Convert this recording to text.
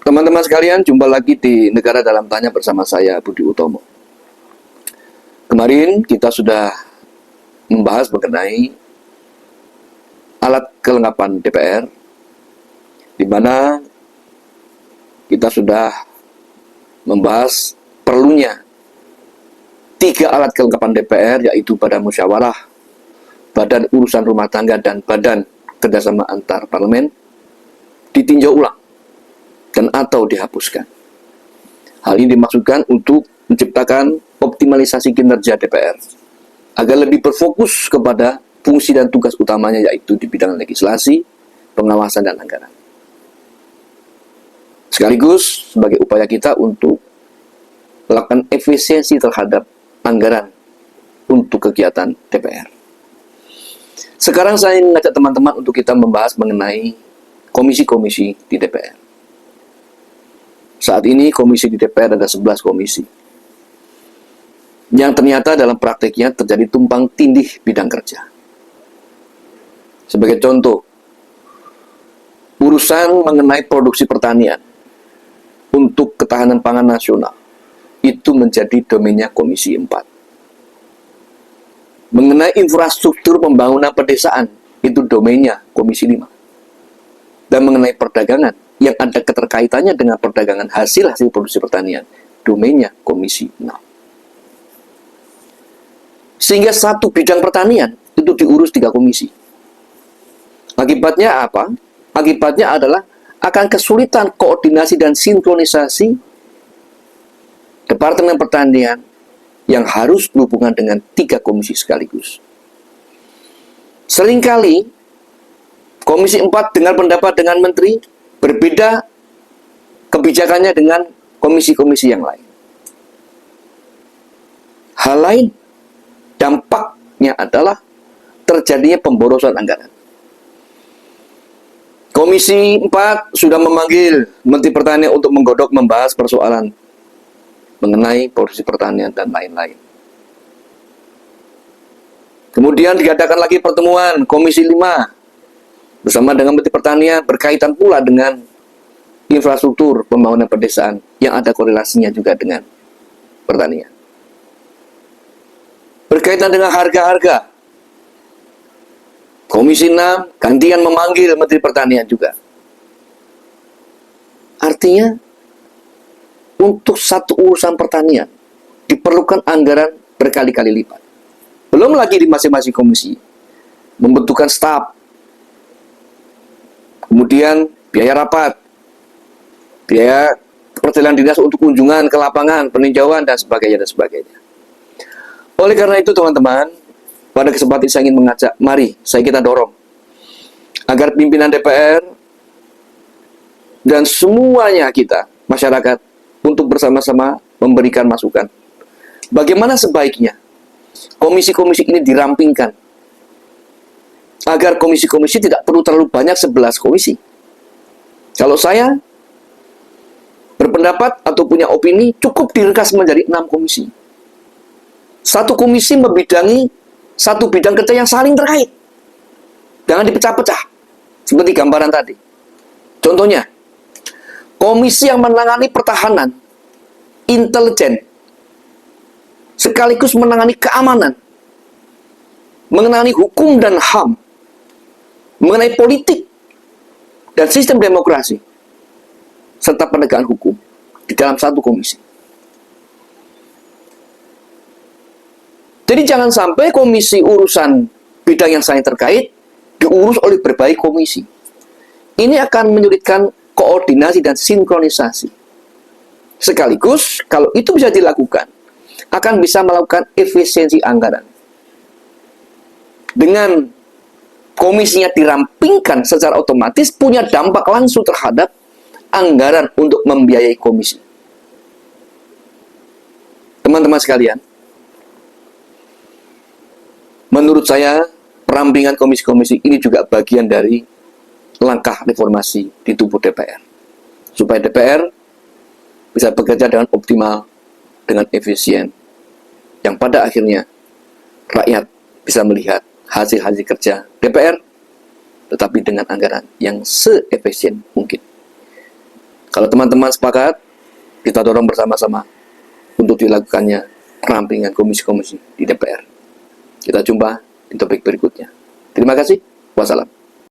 Teman-teman sekalian, jumpa lagi di Negara Dalam Tanya bersama saya, Budi Utomo. Kemarin kita sudah membahas mengenai alat kelengkapan DPR, di mana kita sudah membahas perlunya 3 alat kelengkapan DPR, yaitu Badan Musyawarah, Badan Urusan Rumah Tangga, dan Badan Kerjasama Antar Parlemen, ditinjau ulang dan atau dihapuskan. Hal ini dimaksudkan untuk menciptakan optimalisasi kinerja DPR agar lebih berfokus kepada fungsi dan tugas utamanya, yaitu di bidang legislasi, pengawasan, dan anggaran. Sekaligus sebagai upaya kita untuk melakukan efisiensi terhadap anggaran untuk kegiatan DPR. Sekarang saya mengajak teman-teman untuk kita membahas mengenai komisi-komisi di DPR. Saat ini komisi di DPR ada 11 komisi. Yang ternyata dalam prakteknya terjadi tumpang tindih bidang kerja. Sebagai contoh, urusan mengenai produksi pertanian untuk ketahanan pangan nasional itu menjadi domainnya Komisi 4. Mengenai infrastruktur pembangunan pedesaan itu domainnya Komisi 5. Dan mengenai perdagangan yang ada keterkaitannya dengan perdagangan hasil produksi pertanian, domainnya Komisi 6. Sehingga satu bidang pertanian itu diurus 3 komisi. Akibatnya apa? Akibatnya adalah akan kesulitan koordinasi dan sinkronisasi Departemen Pertanian yang harus berhubungan dengan 3 komisi sekaligus. Seringkali Komisi 4 dengar pendapat dengan menteri, berbeda kebijakannya dengan komisi-komisi yang lain. Hal lain, dampaknya adalah terjadinya pemborosan anggaran. Komisi 4 sudah memanggil Menteri Pertanian untuk menggodok membahas persoalan mengenai produksi pertanian dan lain-lain. Kemudian diadakan lagi pertemuan Komisi 5 bersama dengan Menteri Pertanian berkaitan pula dengan infrastruktur pembangunan pedesaan yang ada korelasinya juga dengan pertanian. Berkaitan dengan harga-harga, Komisi 6 gantian memanggil Menteri Pertanian juga. Artinya, untuk satu urusan pertanian diperlukan anggaran berkali-kali lipat. Belum lagi di masing-masing komisi membutuhkan staf, kemudian biaya rapat, biaya perjalanan dinas untuk kunjungan ke lapangan, peninjauan, dan sebagainya, dan sebagainya. Oleh karena itu, teman-teman, pada kesempatan saya ingin mengajak, mari kita dorong agar pimpinan DPR dan semuanya kita, masyarakat, untuk bersama-sama memberikan masukan. Bagaimana sebaiknya komisi-komisi ini dirampingkan agar komisi-komisi tidak perlu terlalu banyak, 11 komisi. Kalau saya berpendapat atau punya opini, cukup diringkas menjadi 6 komisi. Satu komisi membidangi satu bidang kerja yang saling terkait. Jangan dipecah-pecah, seperti gambaran tadi. Contohnya, komisi yang menangani pertahanan, intelijen, sekaligus menangani keamanan, mengenai hukum dan HAM, mengenai politik dan sistem demokrasi, serta penegakan hukum di dalam satu komisi. Jadi jangan sampai komisi urusan bidang yang saling terkait diurus oleh berbagai komisi. Ini akan menyulitkan koordinasi dan sinkronisasi. Sekaligus, kalau itu bisa dilakukan, akan bisa melakukan efisiensi anggaran. Dengan komisinya dirampingkan secara otomatis punya dampak langsung terhadap anggaran untuk membiayai komisi. Teman-teman sekalian, menurut saya perampingan komisi-komisi ini juga bagian dari langkah reformasi di tubuh DPR, supaya DPR bisa bekerja dengan optimal, dengan efisien, yang pada akhirnya rakyat bisa melihat hasil-hasil kerja DPR, tetapi dengan anggaran yang seefisien mungkin. Kalau teman-teman sepakat, kita dorong bersama-sama untuk dilakukannya perampingan komisi-komisi di DPR. Kita jumpa di topik berikutnya. Terima kasih. Wassalam.